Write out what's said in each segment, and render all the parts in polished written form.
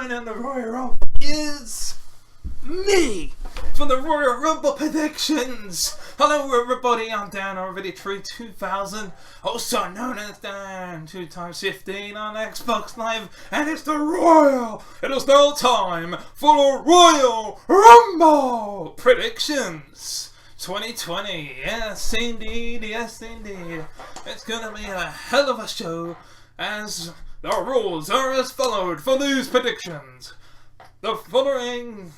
one in the Royal Rumble is me for the Royal Rumble predictions. Hello everybody, I'm Danrvdtree2000, also known as Dan 2x15 on Xbox Live, and it's it is now time for the Royal Rumble predictions 2020. Yes indeed, yes indeed. It's gonna be a hell of a show, as the rules are as followed for these predictions. The following.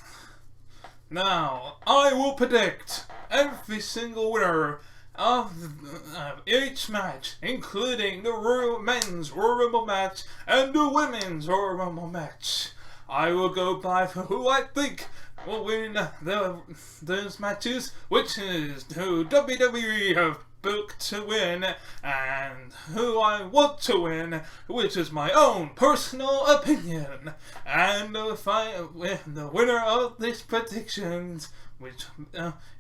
Now, I will predict every single winner of each match, including the men's Royal Rumble match and the women's Royal Rumble match. I will go by for who I think will win those matches, which is who WWE have booked to win, and who I want to win, which is my own personal opinion. And if I win the winner of these predictions, which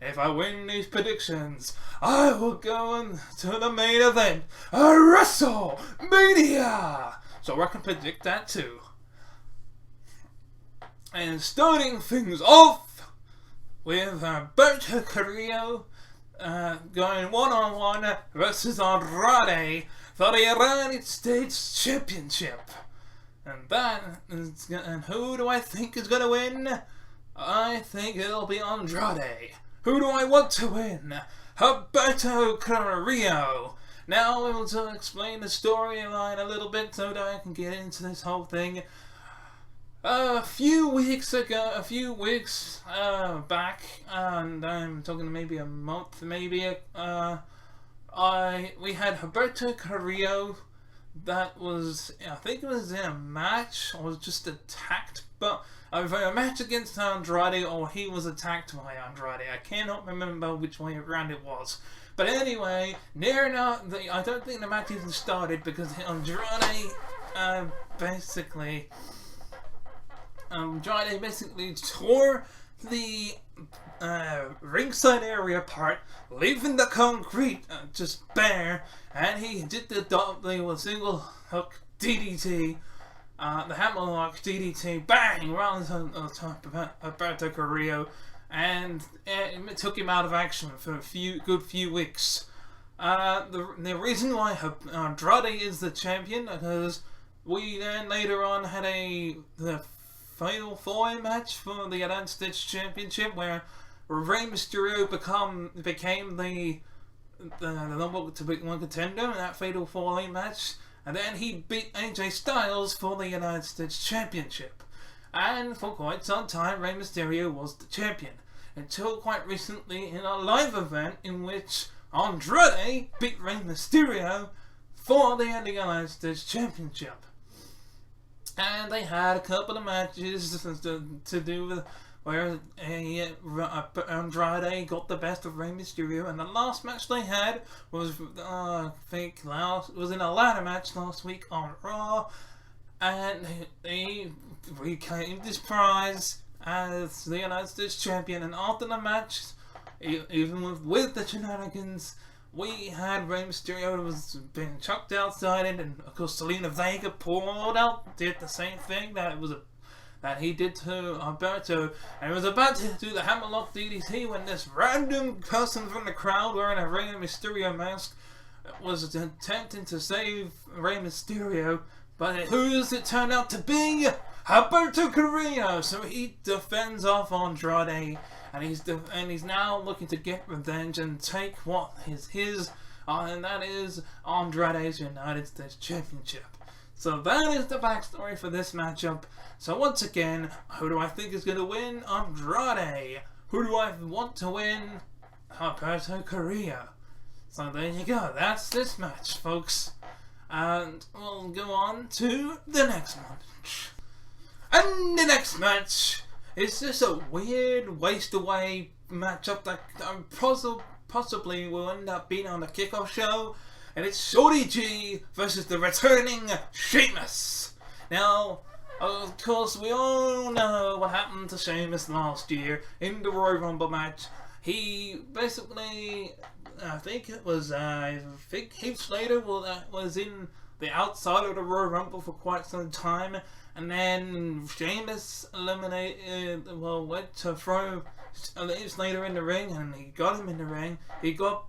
if I win these predictions, I will go into the main event, WrestleMania. So I can predict that too. And starting things off with Alberto Carrillo going one-on-one versus Andrade for the United States Championship. And who do I think is going to win? I think it'll be Andrade. Who do I want to win? Alberto Carrillo. Now we will explain the storyline a little bit so that I can get into this whole thing. A few weeks back, and I'm talking maybe a month, maybe, we had Alberto Carrillo that was, I think it was in a match, or was just attacked, but either a match against Andrade, or he was attacked by Andrade. I cannot remember which way around it was. But anyway, I don't think the match even started, because Andrade basically tore the ringside area apart, leaving the concrete just bare, and he did the single hook DDT, the hammerlock DDT, bang, right on top of Alberto Carrillo, and it took him out of action for a good few weeks. The reason why Andrade is the champion, because we then later on had the Fatal 4-Way match for the United States Championship, where Rey Mysterio became the number one contender in that Fatal 4-Way match, and then he beat AJ Styles for the United States Championship. And for quite some time, Rey Mysterio was the champion, until quite recently in a live event in which Andrade beat Rey Mysterio for the United States Championship. And they had a couple of matches to do with where Andrade got the best of Rey Mysterio, and the last match they had was was in a ladder match last week on Raw, and he reclaimed his prize as the United States Champion. And after the match, even with the shenanigans, we had Rey Mysterio was being chucked outside, and of course Selena Vega pulled out, did the same thing that he did to Alberto, and was about to do the hammerlock DDT when this random person from the crowd wearing a Rey Mysterio mask was attempting to save Rey Mysterio, but who does it turn out to be? Alberto Carrillo. So he defends off Andrade, and he's now looking to get revenge and take what is his, and that is Andrade's United States Championship. So that is the backstory for this matchup. So once again, who do I think is going to win? Andrade. Who do I want to win? Alberto Carrillo. So there you go. That's this match, folks. And we'll go on to the next match. And the next match is just a weird waste away matchup that possibly will end up being on the kickoff show, and it's Shorty G versus the returning Sheamus. Now, of course, we all know what happened to Sheamus last year in the Royal Rumble match. He basically, I think Heath Slater was in the outside of the Royal Rumble for quite some time, And then Sheamus went to throw Heath Slater in the ring, and he got him in the ring. He got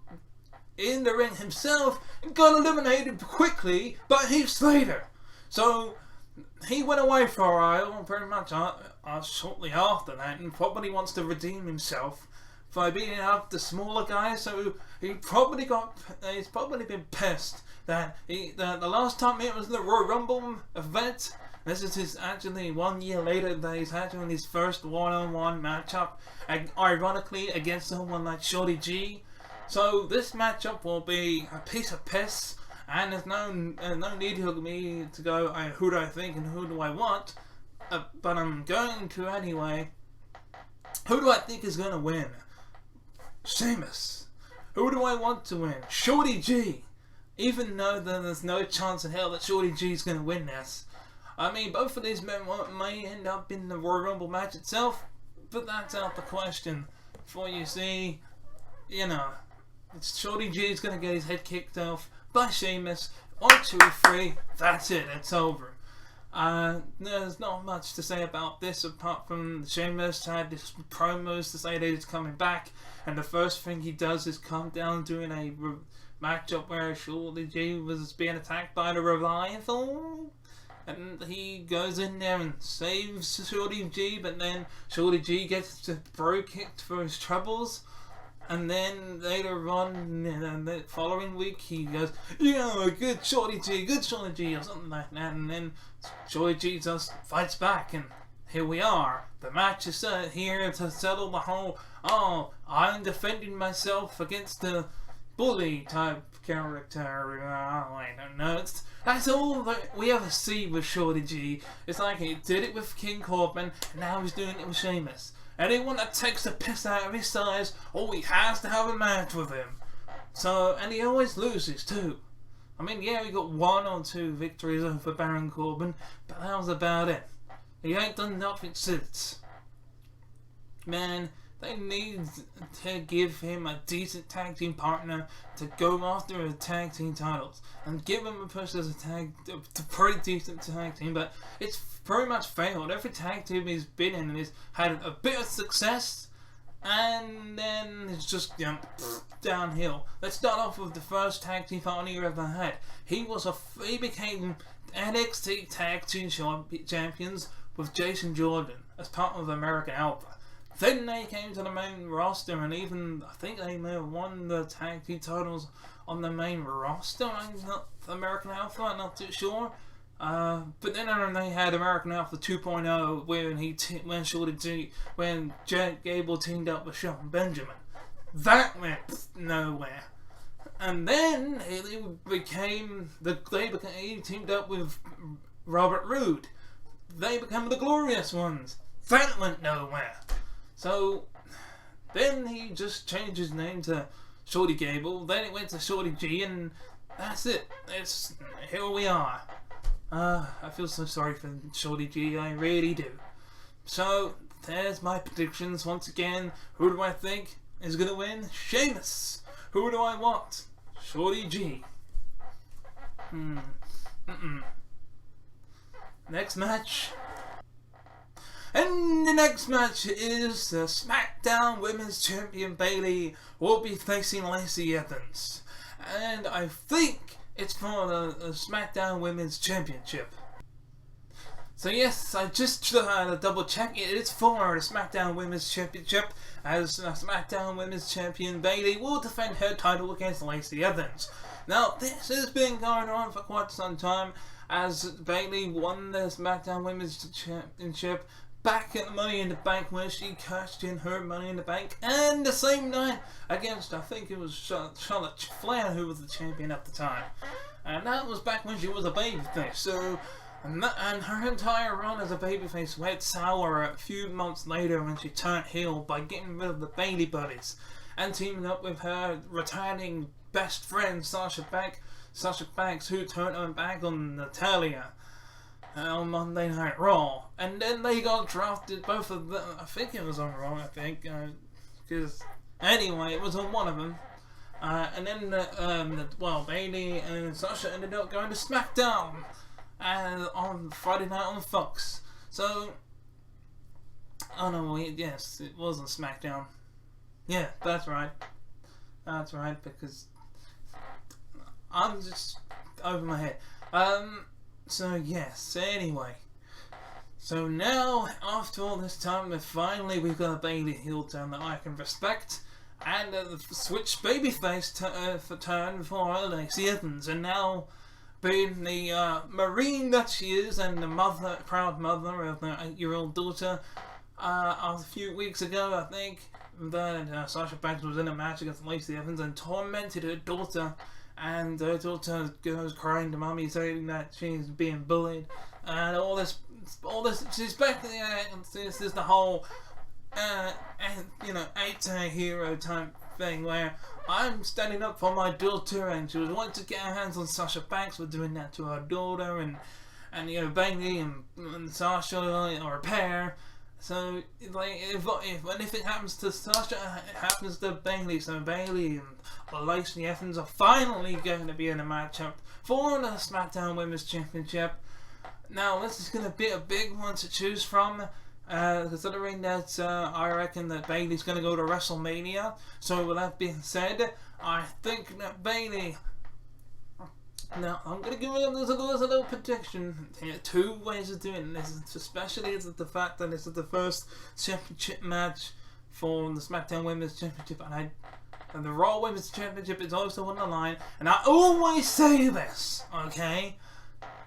in the ring himself and got eliminated quickly by Heath Slater. So he went away for a while, pretty much shortly after that, and probably wants to redeem himself by beating up the smaller guys. So he's probably been pissed that the last time it was the Royal Rumble event. This is actually 1 year later that he's having his first one-on-one matchup, ironically against someone like Shorty G. So this matchup will be a piece of piss, and there's no need for me to go, who do I think and who do I want, but I'm going to anyway. Who do I think is going to win? Sheamus. Who do I want to win? Shorty G. Even though there's no chance in hell that Shorty G is going to win this. I mean, both of these men may end up in the Royal Rumble match itself, but that's out the question. For you see, Shorty G is going to get his head kicked off by Sheamus. 1, 2, 3, that's it, it's over. There's not much to say about this apart from Sheamus had his promos to say that he's coming back, and the first thing he does is come down doing a matchup where Shorty G was being attacked by the Revival. And he goes in there and saves Shorty G, but then Shorty G gets the bro kicked for his troubles. And then later on, the following week, he goes, good Shorty G, or something like that. And then Shorty G just fights back, and here we are. The match is set here to settle the whole, I'm defending myself against the bully type character. I don't know. That's all that we ever see with Shorty G. It's like he did it with King Corbin, and now he's doing it with Sheamus. Anyone that takes the piss out of his size, he has to have a match with him. So, and he always loses too. I mean, yeah, he got 1 or 2 victories over Baron Corbin, but that was about it. He ain't done nothing since. Man, they need to give him a decent tag team partner to go after the tag team titles and give him a push as a pretty decent tag team, but it's pretty much failed. Every tag team he's been in has had a bit of success, and then it's just downhill. Let's start off with the first tag team partner he ever had. He became NXT Tag Team Champions with Jason Jordan as part of American Alpha. Then they came to the main roster, and I think they may have won the tag team titles on the main roster. Not American Alpha, I'm not too sure. But then they had American Alpha 2.0 when Jack Gable teamed up with Shelton Benjamin. That went nowhere. And then he teamed up with Robert Roode. They became the Glorious Ones. That went nowhere. So then he just changed his name to Shorty Gable. Then it went to Shorty G, and that's it. Here we are. I feel so sorry for Shorty G, I really do. So there's my predictions once again. Who do I think is gonna win? Sheamus. Who do I want? Shorty G. Next match. And the next match is the SmackDown Women's Champion Bayley will be facing Lacey Evans. And I think it's for the SmackDown Women's Championship. So yes, I just had a double check. It is for the SmackDown Women's Championship, as SmackDown Women's Champion Bayley will defend her title against Lacey Evans. Now, this has been going on for quite some time, as Bayley won the SmackDown Women's Championship back at the Money in the Bank, where she cashed in her Money in the Bank, and the same night against, I think it was Charlotte Flair, who was the champion at the time. And that was back when she was a babyface. So, and her entire run as a babyface went sour a few months later when she turned heel by getting rid of the Bayley Buddies and teaming up with her returning best friend Sasha Banks, who turned her back on Natalya on Monday Night Raw. And then they got drafted, both of them. I think it was on Raw, because anyway, it was on one of them. And then Bayley and Sasha ended up going to SmackDown. and on Friday night on Fox. So, oh no, yes, it was on SmackDown. Yeah, that's right. That's right, because I'm just over my head. So yes, anyway. So now, after all this time, we've got a Bayley heel turn that I can respect, and the switch babyface turn for Lacey Evans, and now being the Marine that she is, and the proud mother of their 8-year-old daughter. A few weeks ago, I think, that Sasha Banks was in a match against Lacey Evans and tormented her daughter, and her daughter goes crying to mommy, saying that she's being bullied, and all this, she's basically, this is the whole, anti-hero type thing where I'm standing up for my daughter, and she was wanting to get her hands on Sasha Banks for doing that to her daughter, and Bayley and Sasha are a pair. So, like, if anything happens to Sasha, it happens to Bayley. So Bayley and Lacey Evans are finally going to be in a matchup for the SmackDown Women's Championship. Now, this is going to be a big one to choose from, considering that I reckon that Bayley's going to go to WrestleMania. So, with that being said, I think that Bayley... Now, I'm going to give you a little prediction here. 2 ways of doing this, especially the fact that this is the first championship match for the SmackDown Women's Championship, and the Raw Women's Championship is also on the line. And I always say this, okay?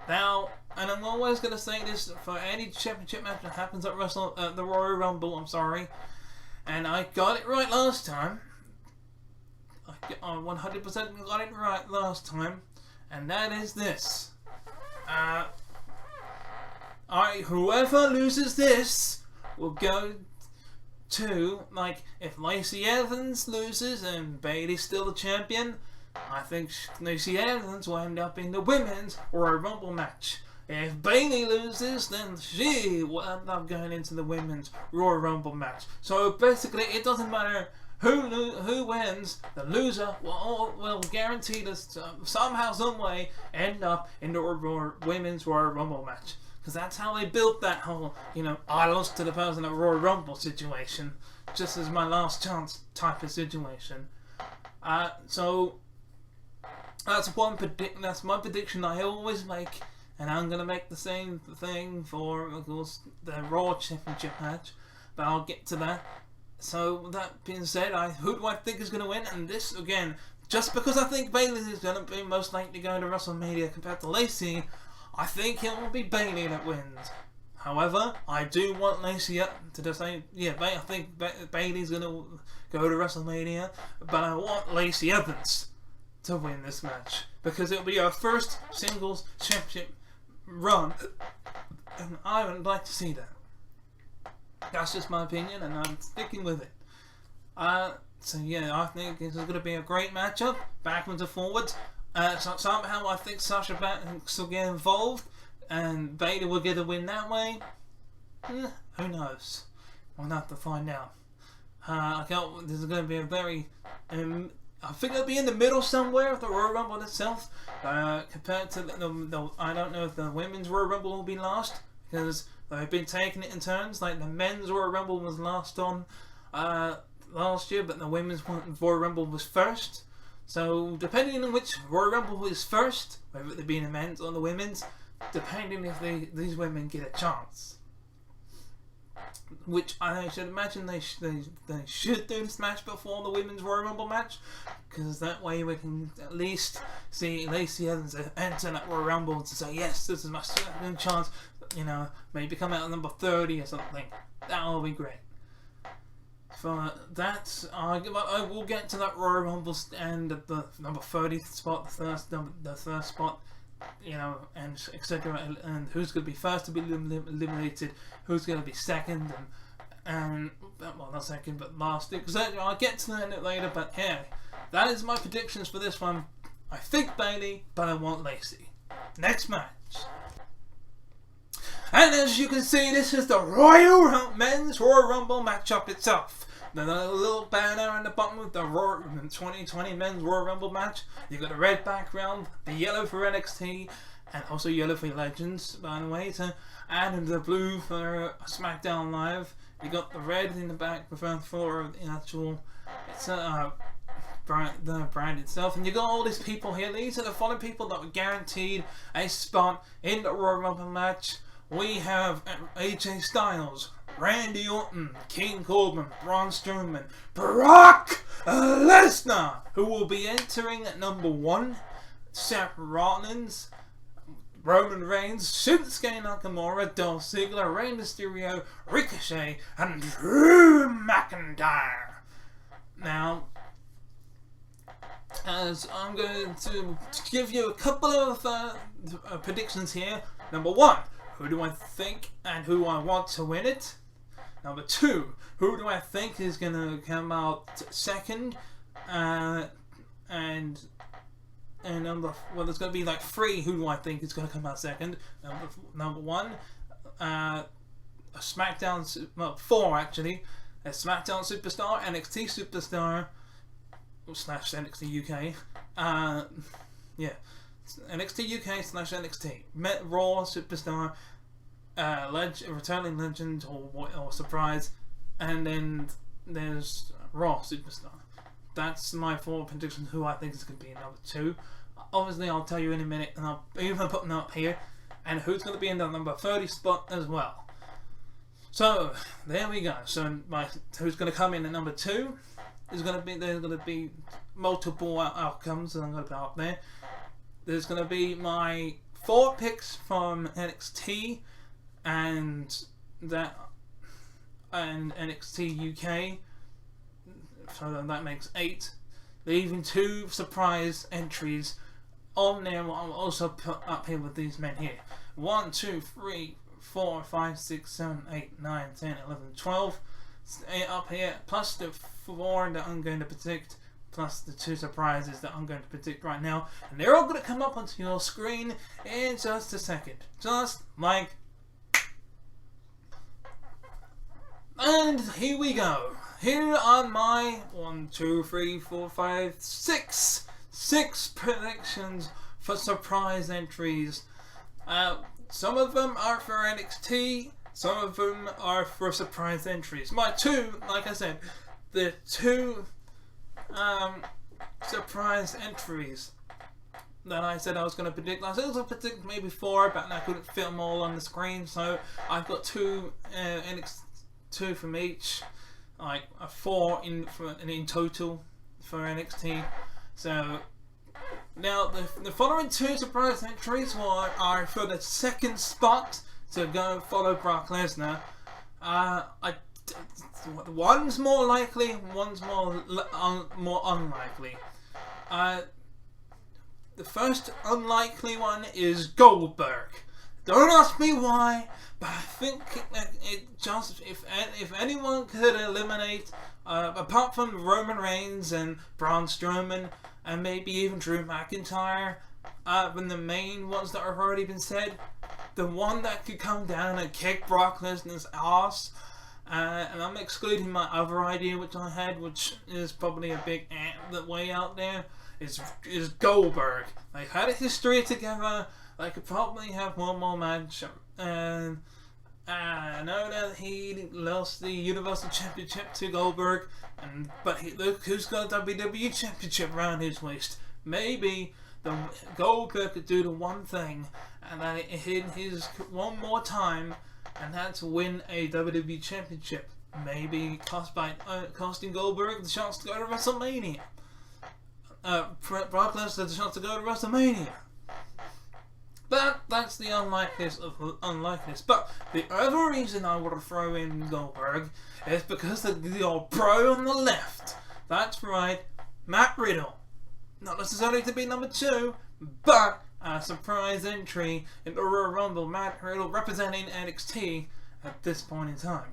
Now, and I'm always going to say this for any championship match that happens at the Royal Rumble, I'm sorry. And I got it right last time. I 100% got it right last time. And that is this. Whoever loses this will go to, like, if Lacey Evans loses and Bayley's still the champion, I think Lacey Evans will end up in the Women's Royal Rumble match. If Bayley loses, then she will end up going into the Women's Royal Rumble match. So basically, it doesn't matter who wins, the loser will guarantee to somehow, some way end up in the Women's Royal Rumble match. Because that's how they built that whole, I lost to the person at Royal Rumble situation, just as my last chance type of situation. So that's that's my prediction I always make, and I'm gonna make the same thing for, of course, the Raw Championship match, but I'll get to that. So, with that being said, who do I think is going to win? And this, again, just because I think Bayley is going to be most likely going to WrestleMania compared to Lacey, I think it will be Bayley that wins. However, I do want Lacey to say, I think Bayley's going to go to WrestleMania, but I want Lacey Evans to win this match, because it'll be her first singles championship run, and I would like to see that. That's just my opinion, and I'm sticking with it. So yeah, I think this is going to be a great matchup, backwards and forwards. So somehow I think Sasha Banks will get involved, and Bayley will get a win that way. Who knows? We'll have to find out. This is going to be a very... I think it'll be in the middle somewhere of the Royal Rumble itself. Compared to the I don't know if the Women's Royal Rumble will be last, because they've been taking it in turns. Like the Men's Royal Rumble was last on last year, but the Women's Royal Rumble was first. So depending on which Royal Rumble is first, whether it be the men's or the women's, depending if these women get a chance. Which I should imagine they should do this match before the Women's Royal Rumble match, because that way we can at least see Lacey Evans enter that Royal Rumble to say, yes, this is my second chance, maybe come out at number 30 or something. That will be great. For that, I will get to that Royal Rumble and the number 30 spot, the first spot, and etc. And who's going to be first to be eliminated, who's going to be second, and well, not second, but last, etc. I'll get to that later, but yeah, that is my predictions for this one. I think Bayley, but I want Lacey. Next match. And as you can see, this is the Men's Royal Rumble matchup itself. The little banner on the bottom of the 2020 Men's Royal Rumble match. You've got the red background, the yellow for NXT, and also yellow for Legends, by the way. So, and the blue for SmackDown Live. You got the red in the back for the actual, it's the brand itself, and you got all these people here. These are the following people that were guaranteed a spot in the Royal Rumble match. We have AJ Styles, Randy Orton, King Corbin, Braun Strowman, Brock Lesnar, who will be entering at number 1, Seth Rollins, Roman Reigns, Shinsuke Nakamura, Dolph Ziggler, Rey Mysterio, Ricochet, and Drew McIntyre. Now, as I'm going to give you a couple of predictions here. Number 1, who do I think and who I want to win it? Number 2, who do I think is going to come out second? There's going to be like 3 who do I think is going to come out second. Number 1, a SmackDown, 4 actually, a SmackDown superstar, NXT superstar, / NXT UK, NXT UK / NXT, Raw superstar, returning legend or surprise, and then there's Raw superstar. That's my 4 predictions who I think is going to be number 2. Obviously, I'll tell you in a minute, and I'll even put them up here, and who's going to be in the number 30 spot as well. So there we go. So who's going to come in at number 2 is going to be, there's going to be multiple outcomes that I'm going to put up there. There's going to be my 4 picks from NXT and NXT UK. So that makes 8. Leaving 2 surprise entries on there. I'll also put up here with these men here. 1, 2, 3, 4, 5, 6, 7, 8, 9, 10, 11, 12. Up here, plus the 4 that I'm going to predict, plus the 2 surprises that I'm going to predict right now. And they're all going to come up onto your screen in just a second. Just like. And here we go. Here are my 1, 2, 3, 4, 5, 6 predictions for surprise entries. Some of them are for NXT, some of them are for surprise entries. My 2, like I said, the 2 surprise entries that I said I was going to predict. I said I was going to predict maybe 4, but I couldn't fit them all on the screen, so I've got 2 2 from each. Like a 4 in total for NXT. So now the following 2 surprise entries are for the 2nd spot to go follow Brock Lesnar. One's more likely, one's more unlikely. The first unlikely one is Goldberg. Don't ask me why, but I think it just, if anyone could eliminate, apart from Roman Reigns and Braun Strowman, and maybe even Drew McIntyre, when the main ones that have already been said, the one that could come down and kick Brock Lesnar's ass, and I'm excluding my other idea which I had, which is probably a big way out there, is Goldberg. They've had a history together. They could probably have one more match, and I know that he lost the Universal Championship to Goldberg, but look who's got a WWE Championship around his waist. Maybe Goldberg could do the one thing, and that hit his one more time, and that's win a WWE Championship. Maybe costing Goldberg the chance to go to WrestleMania. Brock Lesnar the chance to go to WrestleMania. But that's the unlikeliness of unlikeliness. But the other reason I would throw in Goldberg is because of the old bro on the left. That's right, Matt Riddle. Not necessarily to be number 2, but a surprise entry in the Royal Rumble. Matt Riddle representing NXT at this point in time.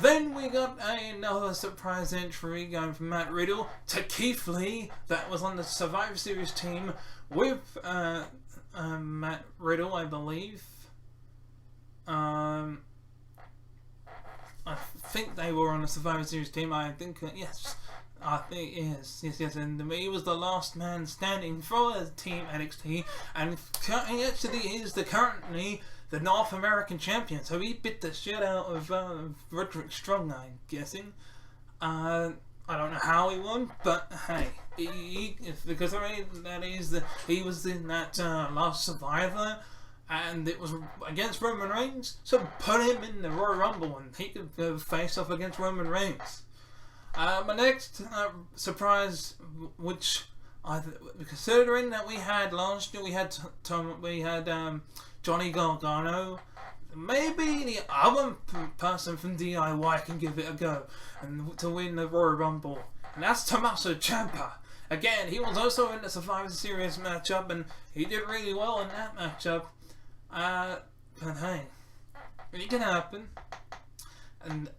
Then we got another surprise entry going from Matt Riddle to Keith Lee, that was on the Survivor Series team with Matt Riddle, I believe. I think they were on the Survivor Series team. I think yes, I think yes, and he was the last man standing for Team NXT, and he actually is currently the North American champion. So he bit the shit out of Roderick Strong, I'm guessing. I don't know how he won, but hey, he was in that Last Survivor, and it was against Roman Reigns. So put him in the Royal Rumble, and he could face off against Roman Reigns. My next surprise, which considering that we had last year, we had Johnny Gargano. Maybe the other person from DIY can give it a go and to win the Royal Rumble, and that's Tommaso Ciampa. Again, he was also in the Survivor Series matchup, and he did really well in that matchup. But hey, it can happen. And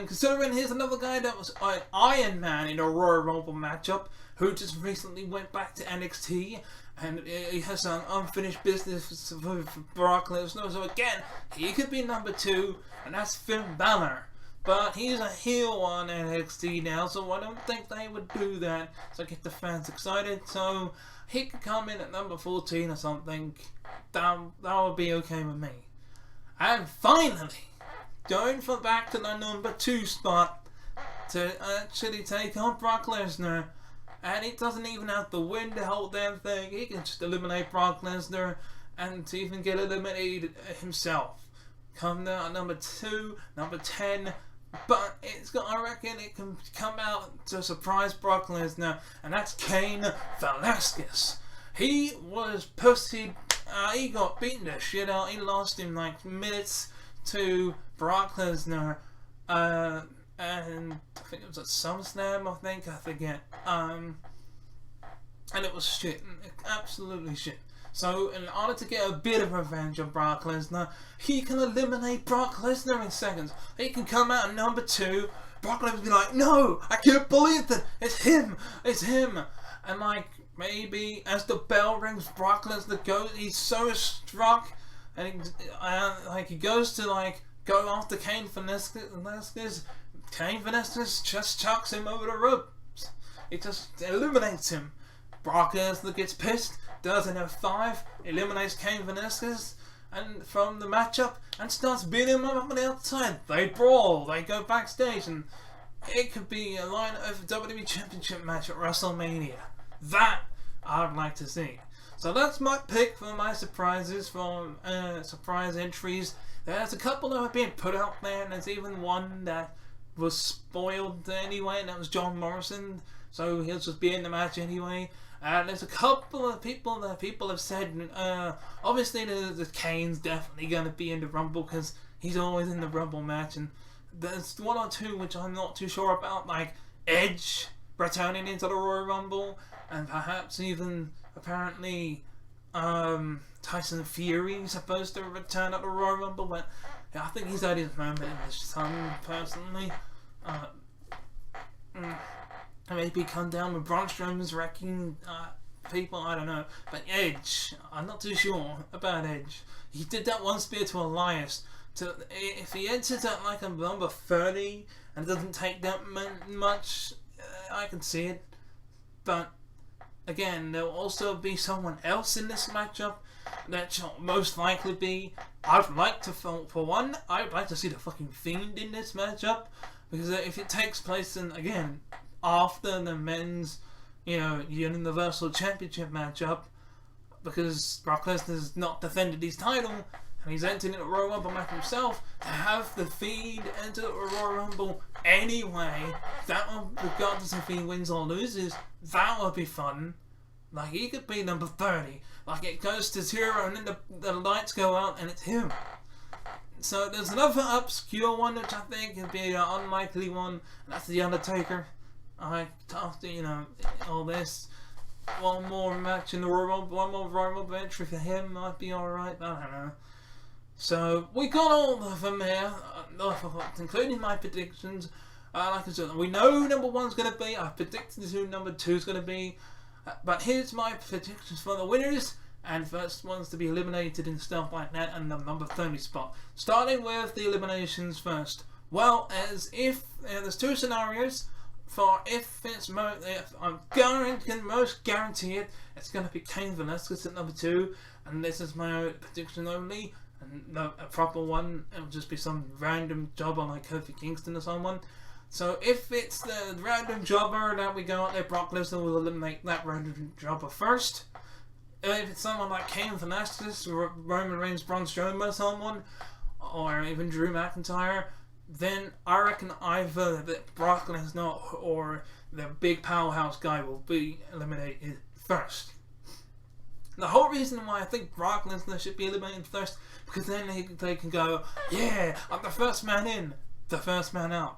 considering here's another guy that was Iron Man in a Royal Rumble matchup, who just recently went back to NXT, and he has some unfinished business with Brock Lesnar. So again, he could be number 2, and that's Finn Balor. But he's a heel on NXT now, so I don't think they would do that. So get the fans excited. So he could come in at number 14 or something. That would be okay with me. And finally, going back to the number 2 spot to actually take on Brock Lesnar, and he doesn't even have to win the whole damn thing. He can just eliminate Brock Lesnar and even get eliminated himself. Come down at number 2, number 10, but I reckon it can come out to surprise Brock Lesnar, and that's Cain Velasquez. He was pussied. He got beaten the shit out. He lost in like minutes to Brock Lesnar, and I think it was at SummerSlam, I forget, and it was shit, absolutely shit. So in order to get a bit of revenge on Brock Lesnar, he can eliminate Brock Lesnar in seconds. He can come out at number 2, Brock Lesnar will be like, no, I can't believe that, it's him, and like, maybe as the bell rings, Brock Lesnar goes, he's so struck, and he goes to like, go after Cain Velasquez. Cain Velasquez just chucks him over the ropes. It just eliminates him. Brock Lesnar gets pissed, does an F5, eliminates Cain Velasquez and from the matchup, and starts beating him up on the outside. They brawl, they go backstage, and it could be a line of WWE Championship match at WrestleMania. That I'd like to see. So that's my pick for my surprises, from surprise entries. There's a couple that have been put out there, and there's even one that was spoiled anyway, and that was John Morrison, so he'll just be in the match anyway. And there's a couple of people that people have said, obviously the Kane's definitely going to be in the Rumble, because he's always in the Rumble match, and there's one or two which I'm not too sure about, like Edge returning into the Royal Rumble, and perhaps even apparently Tyson Fury supposed to return at the Royal Rumble, but yeah, I think he's had his moment in the sun, personally. Maybe come down with Braun Strowman's wrecking people, I don't know. But Edge, I'm not too sure about Edge. He did that one spear to Elias. If he enters at like a number 30 and it doesn't take that much, I can see it. But again, there will also be someone else in this matchup that shall most likely be. I'd like to, for one, I'd like to see the fucking Fiend in this matchup, because if it takes place in, again, after the men's, Universal Championship matchup, because Brock Lesnar's not defended his title and he's entered into a Royal Rumble match himself, to have the Fiend enter the Royal Rumble anyway, that one, regardless if he wins or loses, that would be fun. Like, he could be number 30. Like, it goes to 0 and then the lights go out and it's him. So there's another obscure one which I think would be an unlikely one, and that's The Undertaker. After, all this, one more match in the Royal Rumble, one more Royal Rumble entry for him might be alright, I don't know. So, we got all of them here, including my predictions. Like I said, we know number 1's going to be, I've predicted who number 2's going to be, but here's my predictions for the winners, and first ones to be eliminated and stuff like that, and the number 30 spot. Starting with the eliminations first. Well, as if there's two scenarios. for if I'm going to most guarantee it, it's going to be Cain Velasquez at number 2, and this is my prediction only, and no, a proper one. It'll just be some random jobber like Kofi Kingston or someone. So if it's the random jobber that we go out there, Brock Lesnar will eliminate that random jobber first. If it's someone like Cain Velasquez, Roman Reigns, Braun Strowman or someone, or even Drew McIntyre, then I reckon either the Brock Lesnar or the big powerhouse guy will be eliminated first. The whole reason why I think Brock Lesnar should be eliminated first, because then they can go, yeah, I'm the first man in, the first man out.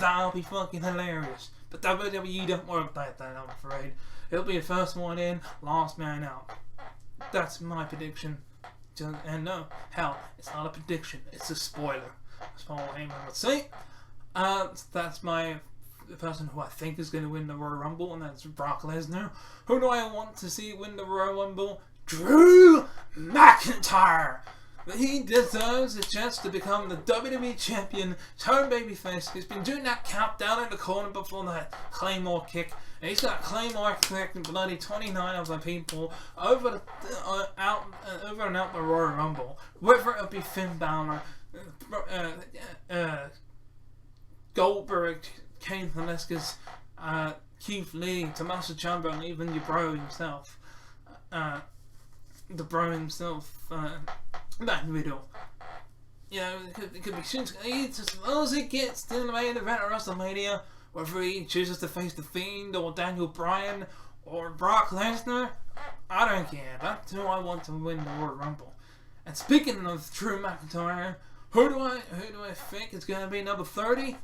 That'll be fucking hilarious. But WWE don't work like that, I'm afraid. It'll be the first one in, last man out. That's my prediction. And no, hell, it's not a prediction, it's a spoiler. That's Paul Heyman would say. That's the person who I think is going to win the Royal Rumble, and that's Brock Lesnar. Who do I want to see win the Royal Rumble? Drew McIntyre! He deserves a chance to become the WWE Champion, turn babyface. He's been doing that countdown in the corner before that Claymore kick. And he's got a Claymore kick and bloody 29 of the people over and out the Royal Rumble. Whether it'll be Finn Balor, Goldberg, Cain Velasquez, Keith Lee, Tommaso Ciampa, and even your bro himself. The bro himself, back in the middle. You know, it could be Shinsuke, as long as he gets to the main event of WrestleMania, whether he chooses to face The Fiend, or Daniel Bryan, or Brock Lesnar, I don't care. That's who I want to win the Royal Rumble. And speaking of Drew McIntyre, who do I think is going to be number 30?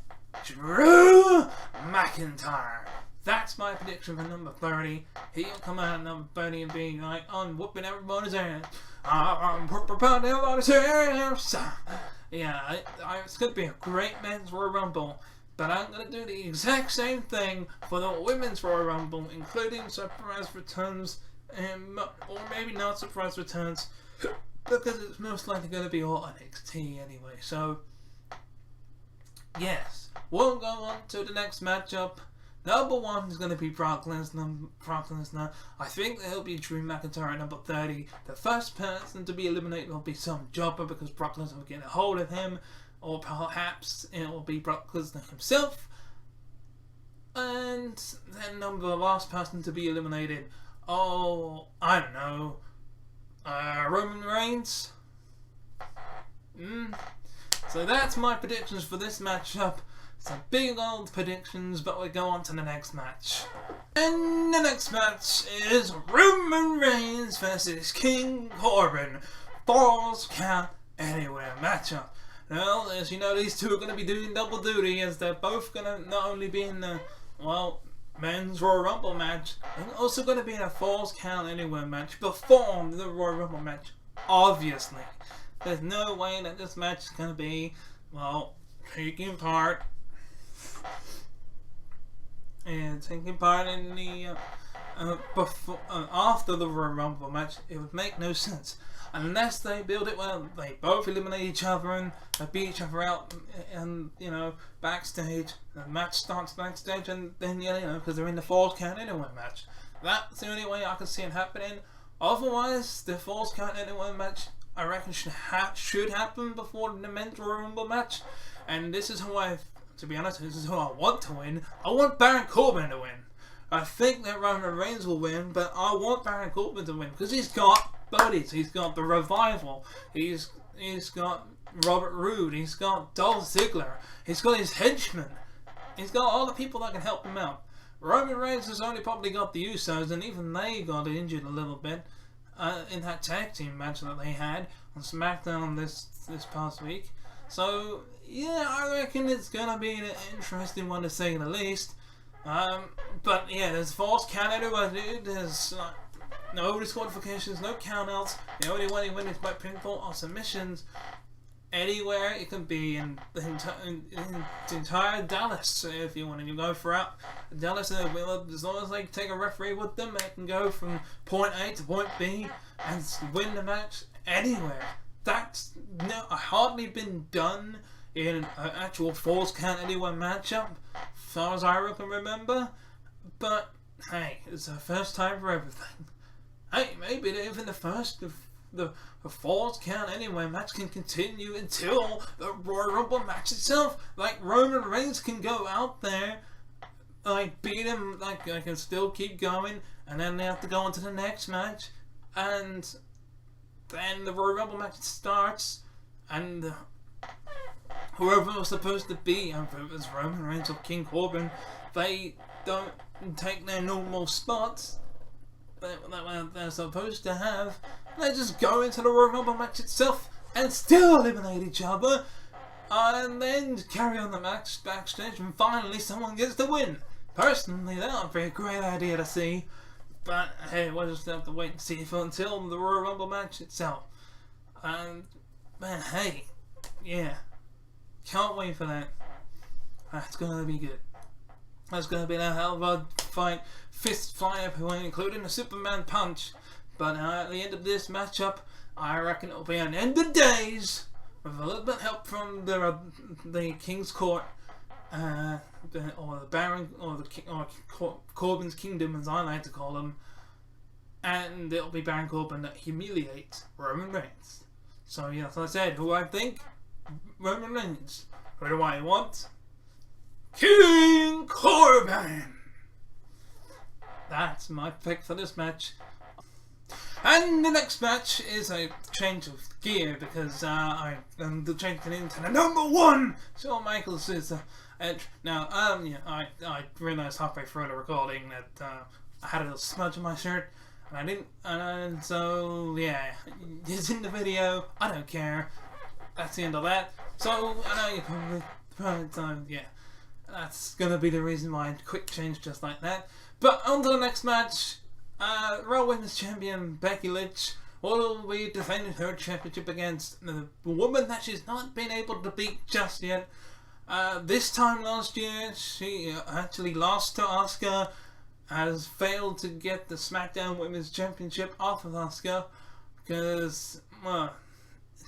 Drew McIntyre. That's my prediction for number 30. He'll come out at number 30 and be like, I'm whooping everybody's ass. I'm whooping everybody's ass. Yeah, it's going to be a great men's Royal Rumble. But I'm going to do the exact same thing for the women's Royal Rumble, including surprise returns, or maybe not surprise returns, because it's most likely going to be all NXT anyway. So, yes, we'll go on to the next matchup. Number 1 is going to be Brock Lesnar. I think it'll be Drew McIntyre at number 30. The first person to be eliminated will be some jobber, because Brock Lesnar will get a hold of him. Or perhaps it will be Brock Lesnar himself. And then the last person to be eliminated, I don't know, Roman Reigns. So that's my predictions for this matchup. Some big old predictions, but we go on to the next match. And the next match is Roman Reigns versus King Corbin. Falls Count Anywhere matchup. Well, as you know, these two are going to be doing double duty, as they're both going to not only be in the, men's Royal Rumble match, and also going to be in a Falls Count Anywhere match before the Royal Rumble match, obviously. There's no way that this match is going to be, taking part in the, after the Royal Rumble match. It would make no sense. Unless they build it well, they both eliminate each other and they beat each other out, and backstage. The match starts backstage, and then because they're in the Falls Count Anywhere match. That's the only way I can see it happening. Otherwise, the Falls Count Anywhere match, I reckon, should happen before the men's Royal Rumble match. And this is who to be honest, this is who I want to win. I want Baron Corbin to win. I think that Roman Reigns will win, but I want Baron Corbin to win because he's got buddies. He's got the Revival. He's got Robert Roode. He's got Dolph Ziggler. He's got his henchmen. He's got all the people that can help him out. Roman Reigns has only probably got the Usos, and even they got injured a little bit in that tag team match that they had on SmackDown this past week. So yeah, I reckon it's gonna be an interesting one to say the least. But yeah, there's Falls Count Anywhere, dude. There's no disqualifications, no countouts. The only way you win is by pinfall or submissions. Anywhere it can be in the entire Dallas, if you want to go throughout Dallas, as long as they take a referee with them, they can go from point A to point B and win the match anywhere. That's hardly been done in an actual Falls Count Anywhere matchup far as I can remember. But hey, it's the first time for everything. Hey, maybe even the Falls Count Anywhere match can continue until the Royal Rumble match itself. Like, Roman Reigns can go out there, like, beat him, like, I can still keep going, and then they have to go on to the next match, and then the Royal Rumble match starts, and whoever it was supposed to be, if it was Roman Reigns or King Corbin, they don't take their normal spots that they're supposed to have. They just go into the Royal Rumble match itself and still eliminate each other, and then carry on the match backstage, and finally someone gets the win. Personally, that would be a great idea to see, but hey, we'll just have to wait and see until the Royal Rumble match itself. And man, hey, yeah, can't wait for that. That's gonna be good. That's gonna be a hell of a fight. Fist flying everywhere, including the Superman punch. But at the end of this matchup, I reckon it'll be an end of days with a little bit of help from the King's Court, or the Baron, or Corbin's Kingdom, as I like to call them, and it'll be Baron Corbin that humiliates Roman Reigns. So yes, as I said, who I think? Roman Reigns. Who do I want? King Corbin! That's my pick for this match. And the next match is a change of gear, because I'm changing into the #1 Shawn Michaels is now yeah, I realised halfway through the recording that I had a little smudge on my shirt, and I didn't, and so yeah, it's in the video. I don't care. That's the end of that. So I know you probably yeah, that's gonna be the reason why I quick change just like that. But on to the next match. Raw Women's Champion Becky Lynch will be defending her championship against the woman that she's not been able to beat just yet. This time last year, she actually lost to Asuka, has failed to get the SmackDown Women's Championship off of Asuka, because, well,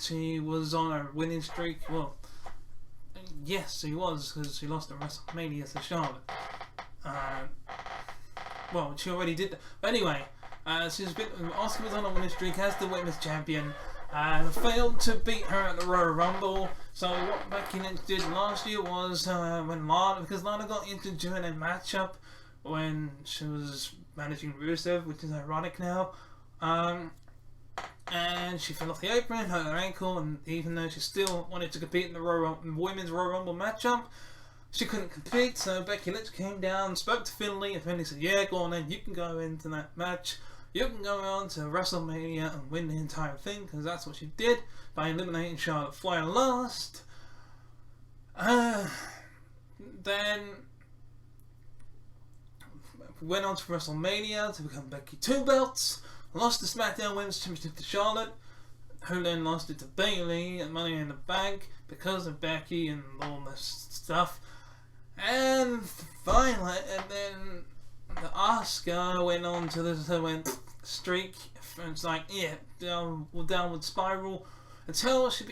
she was on a winning streak. Well, yes, she was, because she lost at WrestleMania to Charlotte. Well, she already did that. But anyway, Asuka was on a winning streak as the Women's Champion, failed to beat her at the Royal Rumble. So what Becky Lynch did last year was, because Lana got injured during a matchup when she was managing Rusev, which is ironic now, and she fell off the apron, hurt her ankle, and even though she still wanted to compete in the Women's Royal Rumble matchup, she couldn't compete. So Becky Lynch came down, spoke to Finlay, and Finlay said, yeah, go on then, you can go into that match. You can go on to WrestleMania and win the entire thing, because that's what she did by eliminating Charlotte Flair last. Then went on to WrestleMania to become Becky 2 belts, lost the SmackDown Women's Championship to Charlotte, who then lost it to Bayley at Money in the Bank because of Becky and all this stuff. And finally, and then the Asuka went on to this streak. It's like, yeah, downward spiral, until she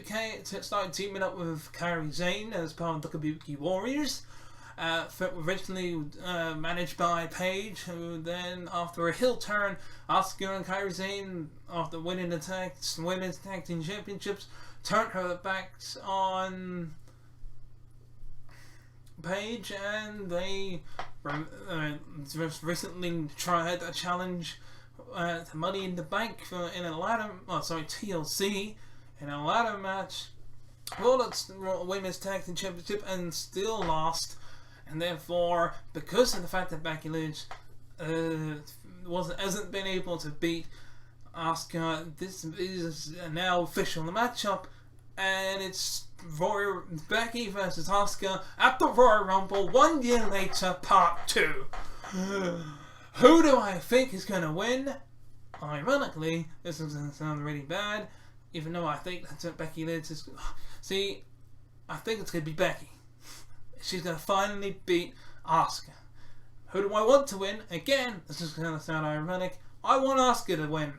started teaming up with Kairi Sane as part of the Kabuki Warriors. Originally managed by Paige, who then, after a heel turn, Asuka and Kairi Sane, after winning the Women's Tag Team Championships, turned her backs on Paige, and they just recently tried a challenge to Money in the Bank TLC, in a ladder match for the Women's Tag Team Championship, and still lost. And therefore, because of the fact that Becky Lynch hasn't been able to beat Asuka, this is now official in the matchup, and it's Becky versus Asuka at the Royal Rumble 1 year later, part 2. Who do I think is going to win? Ironically, this is going to sound really bad, even though I think that's what Becky Lynch is. See, I think it's going to be Becky. She's going to finally beat Asuka. Who do I want to win? Again, this is going to sound ironic. I want Asuka to win.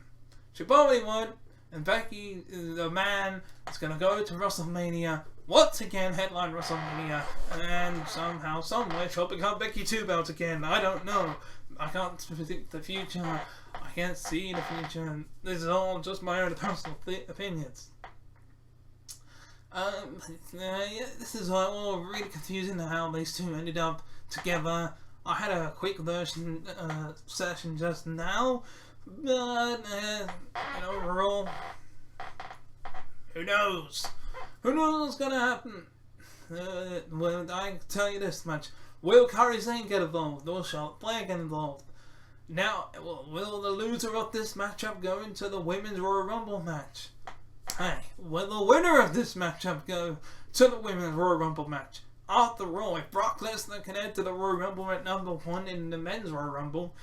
She probably won't. And Becky, the man, is going to go to WrestleMania once again headline WrestleMania, and somehow, somewhere, she'll become Becky Two Belt again. I don't know. I can't predict the future. I can't see the future. This is all just my own personal opinions. This is all really confusing how these two ended up together. I had a quick version session just now, but overall, who knows? Who knows what's gonna happen? Well, I can tell you this much: will Kairi Sane get involved? Or Charlotte Flair get involved? Now, will the loser of this matchup go into the Women's Royal Rumble match? Hey, will the winner of this matchup go to the Women's Royal Rumble match? After all, if Brock Lesnar can enter the Royal Rumble at #1 in the Men's Royal Rumble,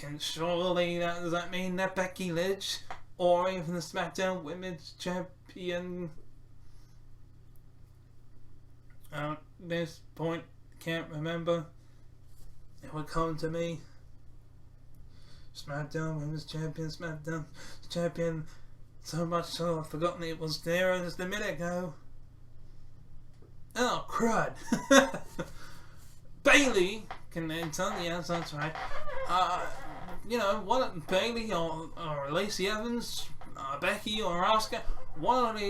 does that mean that Becky Lynch, or even the SmackDown Women's Champion, at this point, can't remember, it would come to me, SmackDown Women's Champion, SmackDown Champion, so much so I've forgotten it was there just a minute ago. Oh, crud. Bayley can enter, yes, that's right. Bayley or Lacey Evans, Becky or Asuka, one of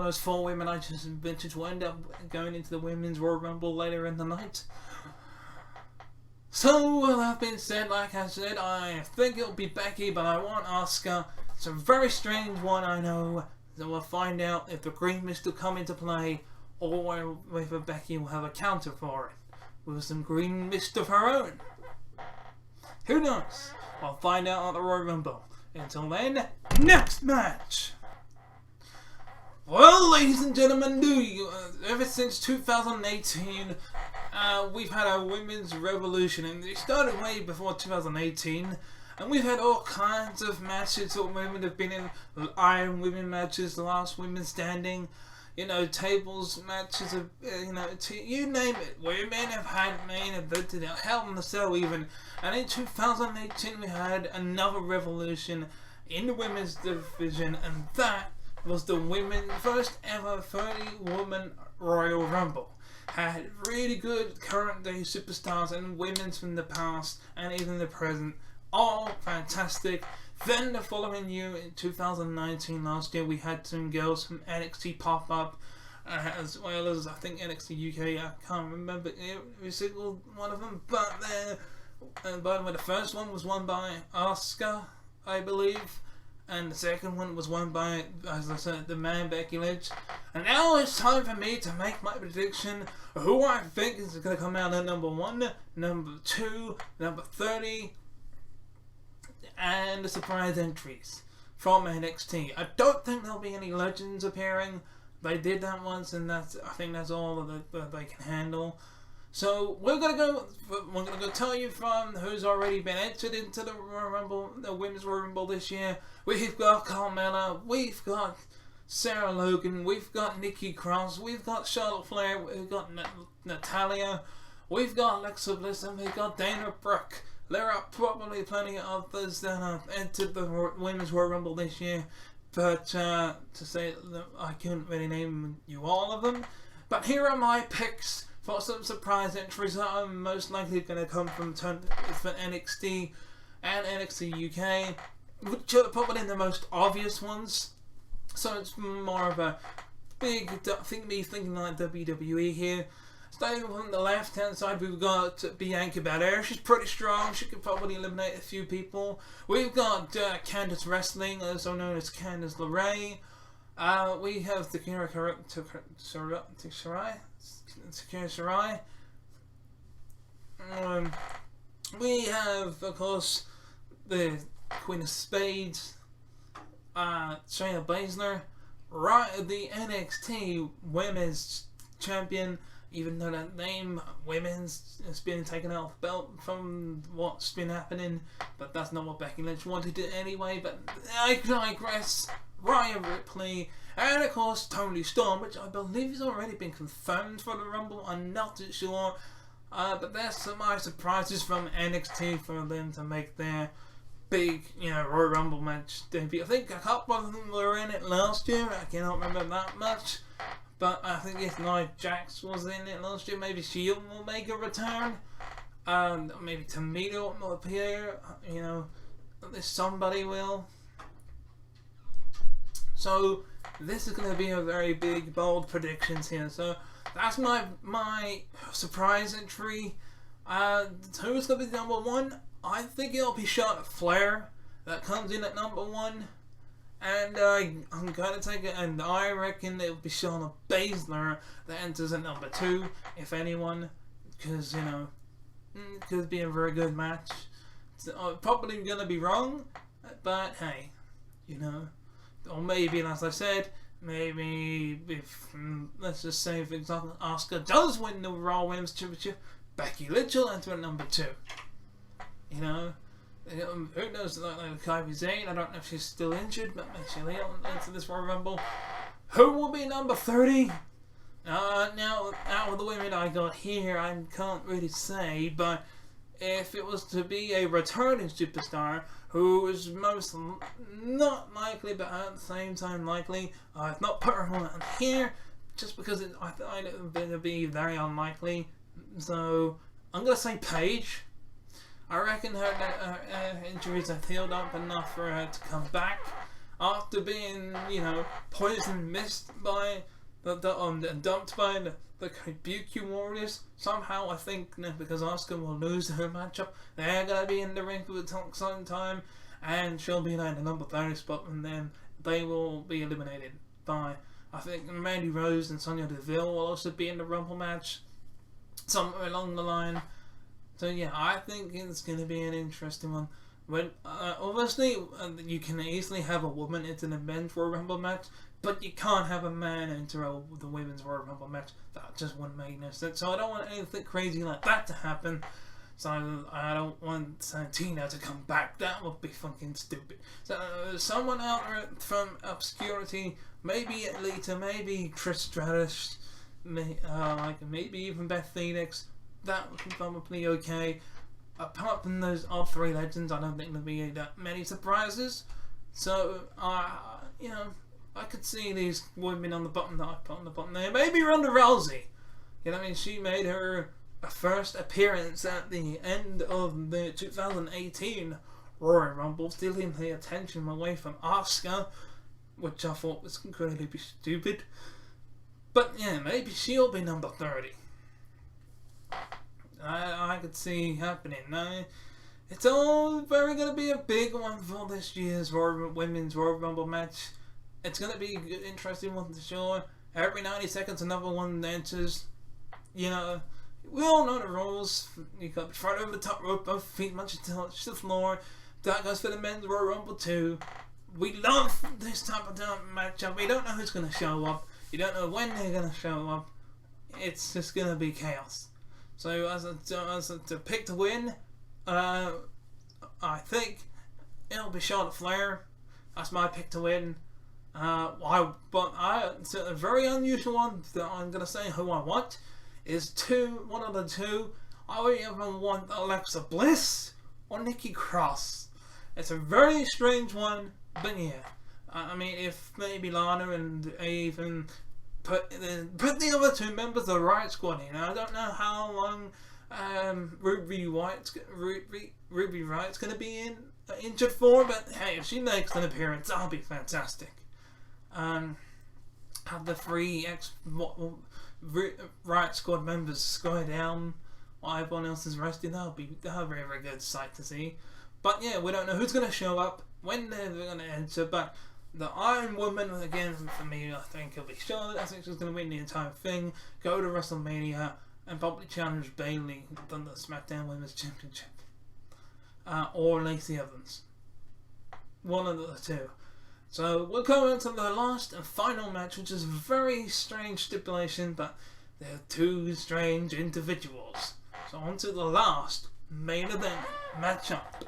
those 4 women I just mentioned will end up going into the Women's Royal Rumble later in the night. So, that being said, like I said, I think it'll be Becky, but I want Asuka. It's a very strange one, I know. So we'll find out if the Green Mist will come into play, or whether Becky will have a counter for it, with some Green Mist of her own. Who knows? I'll find out at the Royal Rumble. Until then, next match! Well, ladies and gentlemen, ever since 2018, we've had a women's revolution, and it started way before 2018, and we've had all kinds of matches where women have been in Iron Women matches, the last women standing, tables matches, you name it. Women have had main evented, Hell in the Cell even, and in 2018 we had another revolution in the women's division, and that was the first ever 30-woman Royal Rumble. Had really good current day superstars and women's from the past and even the present, all fantastic. Then the following year, in 2019, last year, we had some girls from NXT pop up, as well as I think NXT UK. I can't remember every single one of them, but by the way, the first one was won by Asuka, I believe. And the second one was won by, as I said, the man Becky Lynch. And now it's time for me to make my prediction of who I think is going to come out at #1, #2, #30, and the surprise entries from NXT. I don't think there'll be any legends appearing. They did that once, and I think that's all that they can handle. So we're gonna go tell you from who's already been entered into the Royal Rumble, the Women's Royal Rumble this year. We've got Carmella, we've got Sarah Logan, we've got Nikki Cross, we've got Charlotte Flair, we've got Natalia, we've got Alexa Bliss, and we've got Dana Brooke. There are probably plenty of others that have entered the Women's Royal Rumble this year, but to say that I couldn't really name you all of them. But here are my picks for some surprise entries that are most likely going to come from NXT and NXT UK, which are probably the most obvious ones. So it's more of a thinking like WWE here. Starting from the left hand side, we've got Bianca Belair. She's pretty strong. She could probably eliminate a few people. We've got Candice Wrestling, also known as Candice LeRae. We have Takira Shirai. We have, of course, the Queen of Spades, Shayna Baszler, the NXT Women's Champion. Even though that name, women's, has been taken off belt from what's been happening, but that's not what Becky Lynch wanted it anyway. But I digress. Rhea Ripley, and of course Toni Storm, which I believe has already been confirmed for the Rumble. I'm not too sure, but there's some surprises from NXT for them to make their big, Royal Rumble match debut. I think a couple of them were in it last year. I cannot remember that much. But I think if Nia Jax was in it last year, maybe she will make a return. Maybe Tamina will appear. Somebody will. So this is going to be a very big, bold predictions here. So that's my surprise entry. Who's going to be number one? I think it'll be Charlotte Flair that comes in at number one. And I'm going to take it, and I reckon it'll be Shayna Baszler that enters at number two, if anyone. Because, could be a very good match. It's probably going to be wrong, but hey, Or maybe, as I said, maybe if, let's just say, for example, Asuka does win the Raw Women's Championship, Becky Lynch will enter at number two. Who knows, like Kairi Sane, I don't know if she's still injured, but maybe she'll enter this Royal Rumble. Who will be number 30? Now, out of the women I got here, I can't really say, but if it was to be a returning superstar, who is most not likely, but at the same time likely, I've not put her on here, just because I thought it would be very unlikely. So, I'm going to say Paige. I reckon her injuries have healed up enough for her to come back after being, poison missed by dumped by the Kabuki Warriors. Somehow I think because Asuka will lose her matchup, they're gonna be in the ring for some time, and she'll be in the number 30 spot, and then they will be eliminated by, I think, Mandy Rose and Sonya Deville will also be in the Rumble match somewhere along the line. So yeah, I think it's going to be an interesting one. When obviously you can easily have a woman into the men's Royal Rumble match, but you can't have a man enter the women's Royal Rumble match. That just wouldn't make no sense. So I don't want anything crazy like that to happen. So I don't want Santina to come back. That would be fucking stupid. So someone out there from obscurity, maybe Lita, maybe Trish Stratus, maybe even Beth Phoenix. That would be probably okay. Apart from those odd three legends, I don't think there'll be that many surprises. So, I could see these women on the bottom that I put on the bottom there. Maybe Ronda Rousey. She made her first appearance at the end of the 2018 Royal Rumble, stealing the attention away from Asuka, which I thought was incredibly stupid. But yeah, maybe she'll be number 30. I could see happening. It's all very going to be a big one for this year's Women's Royal Rumble match. It's going to be an interesting one for sure. Every 90 seconds another one enters. We all know the rules. You got front over the top rope, both feet much touch the floor. That goes for the Men's Royal Rumble too. We love this type of matchup. We don't know who's going to show up. You don't know when they're going to show up. It's just going to be chaos. So to pick to win, I think it'll be Charlotte Flair. That's my pick to win. It's a very unusual one that I'm gonna say who I want is one of the two. I either want Alexa Bliss or Nikki Cross. It's a very strange one, but yeah. If maybe Lana and even put the other two members of the Riot Squad in. I don't know how long Ruby Riot's going to be injured for, but hey, if she makes an appearance, that'll be fantastic. Have the three Riot Squad members go down while everyone else is resting. That'll be a very, very good sight to see. But yeah, we don't know who's going to show up, when they're going to enter, but the Iron Woman, again, for me, I think it'll be Charlotte. I think she's going to win the entire thing, go to WrestleMania, and probably challenge Bayley on the SmackDown Women's Championship. Or Lacey Evans. One of the two. So, we'll go into the last and final match, which is a very strange stipulation, but they're two strange individuals. So, on to the last main event matchup.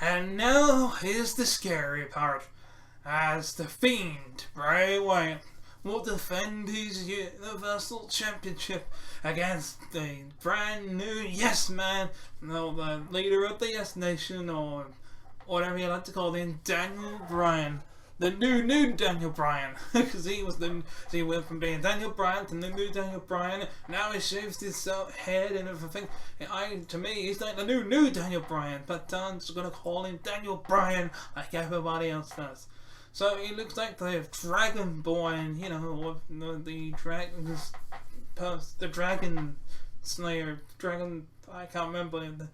And now, here's the scary part. As the Fiend, Bray Wyatt, will defend his Universal Championship against the brand new Yes Man, the leader of the Yes Nation, or whatever you like to call him, Daniel Bryan. The new Daniel Bryan, because he went from being Daniel Bryan to the new Daniel Bryan. Now he shaves his head and everything. To me, he's like the new Daniel Bryan, but I'm just gonna call him Daniel Bryan like everybody else does. So he looks like the Dragon Boy, and the Dragon Slayer, I can't remember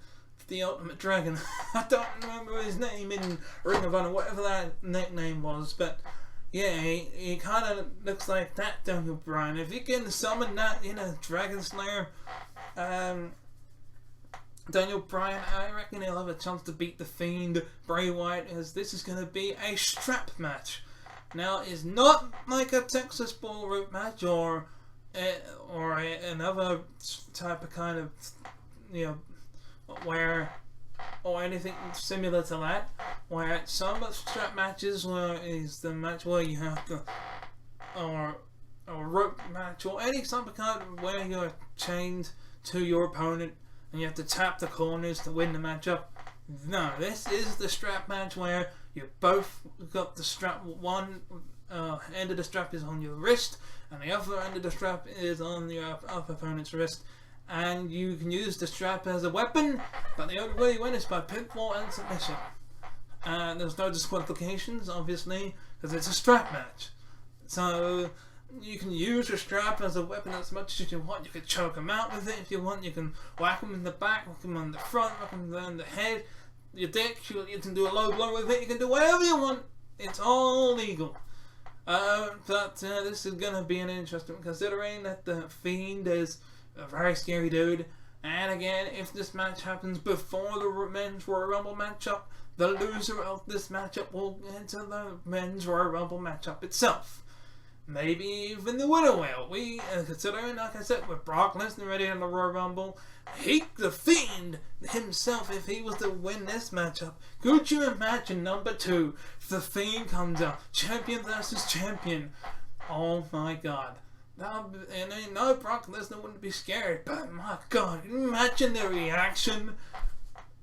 the Ultimate Dragon. I don't remember his name in Ring of Honor, whatever that nickname was, but yeah, he kind of looks like that Daniel Bryan. If you can summon that, Dragon Slayer, Daniel Bryan, I reckon he'll have a chance to beat the Fiend Bray Wyatt, as this is going to be a strap match. Now, it's not like a Texas Ballroom match or another type of kind of, or anything similar to that, where some strap matches is the match where you have to, or a rope match, or any type of kind where you're chained to your opponent and you have to tap the corners to win the matchup. No, this is the strap match where you both got the strap. One end of the strap is on your wrist, and the other end of the strap is on your other opponent's wrist. And you can use the strap as a weapon, but the only way you win is by pinfall and submission. And there's no disqualifications, obviously, because it's a strap match. So you can use your strap as a weapon as much as you want. You can choke them out with it if you want. You can whack them in the back, whack them on the front, whack them on the head, your dick. You can do a low blow with it. You can do whatever you want. It's all legal. But this is going to be an interesting, considering that the Fiend is a very scary dude. And again, if this match happens before the Men's Royal Rumble matchup, the loser of this matchup will enter the Men's Royal Rumble matchup itself. Maybe even the winner will. Considering, like I said, with Brock Lesnar ready in the Royal Rumble, the Fiend himself, if he was to win this matchup, could you imagine number 2? If the Fiend comes out, champion versus champion. Oh my god. And I know Brock Lesnar wouldn't be scared, but my god, can you imagine the reaction?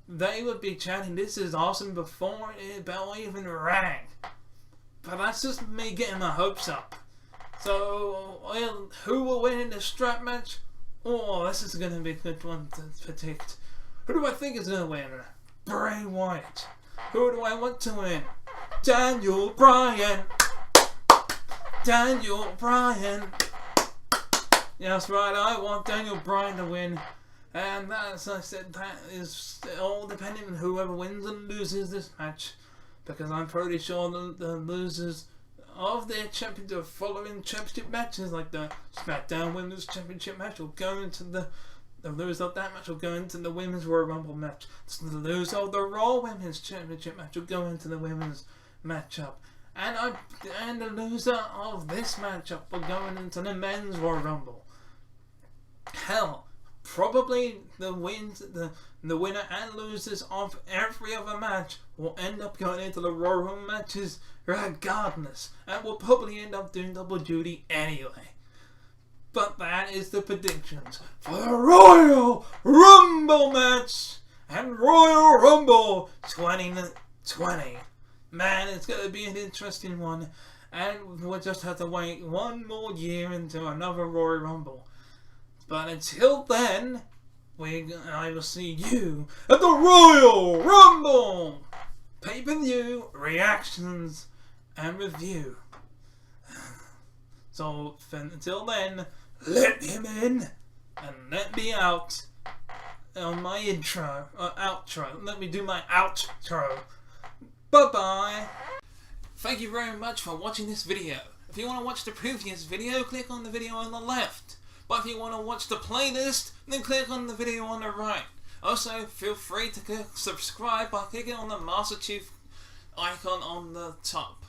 They would be chanting, "This is awesome," before the bell even rang. But that's just me getting my hopes up. So, who will win in the strap match? Oh, this is going to be a good one to predict. Who do I think is going to win? Bray Wyatt. Who do I want to win? Daniel Bryan. Daniel Bryan. Yeah, that's right, I want Daniel Bryan to win. And as I said, that is all depending on whoever wins and loses this match. Because I'm pretty sure the losers of their the following championship matches, like the SmackDown Women's Championship match, will go into the loser of that match will go into the Women's Royal Rumble match. So the loser of the Raw Women's Championship match will go into the Women's matchup. And the loser of this matchup will go into the Men's Royal Rumble. Hell, probably the winner and losers of every other match will end up going into the Royal Rumble matches regardless, and will probably end up doing double duty anyway. But that is the predictions for the Royal Rumble match and Royal Rumble 2020. Man, it's going to be an interesting one, and we'll just have to wait one more year into another Royal Rumble. But until then, I will see you at the Royal Rumble pay-per-view reactions and review. So until then, let him in and let me out on my outro. Let me do my outro. Bye-bye. Thank you very much for watching this video. If you want to watch the previous video, click on the video on the left. But if you want to watch the playlist, then click on the video on the right. Also, feel free to click subscribe by clicking on the Master Chief icon on the top.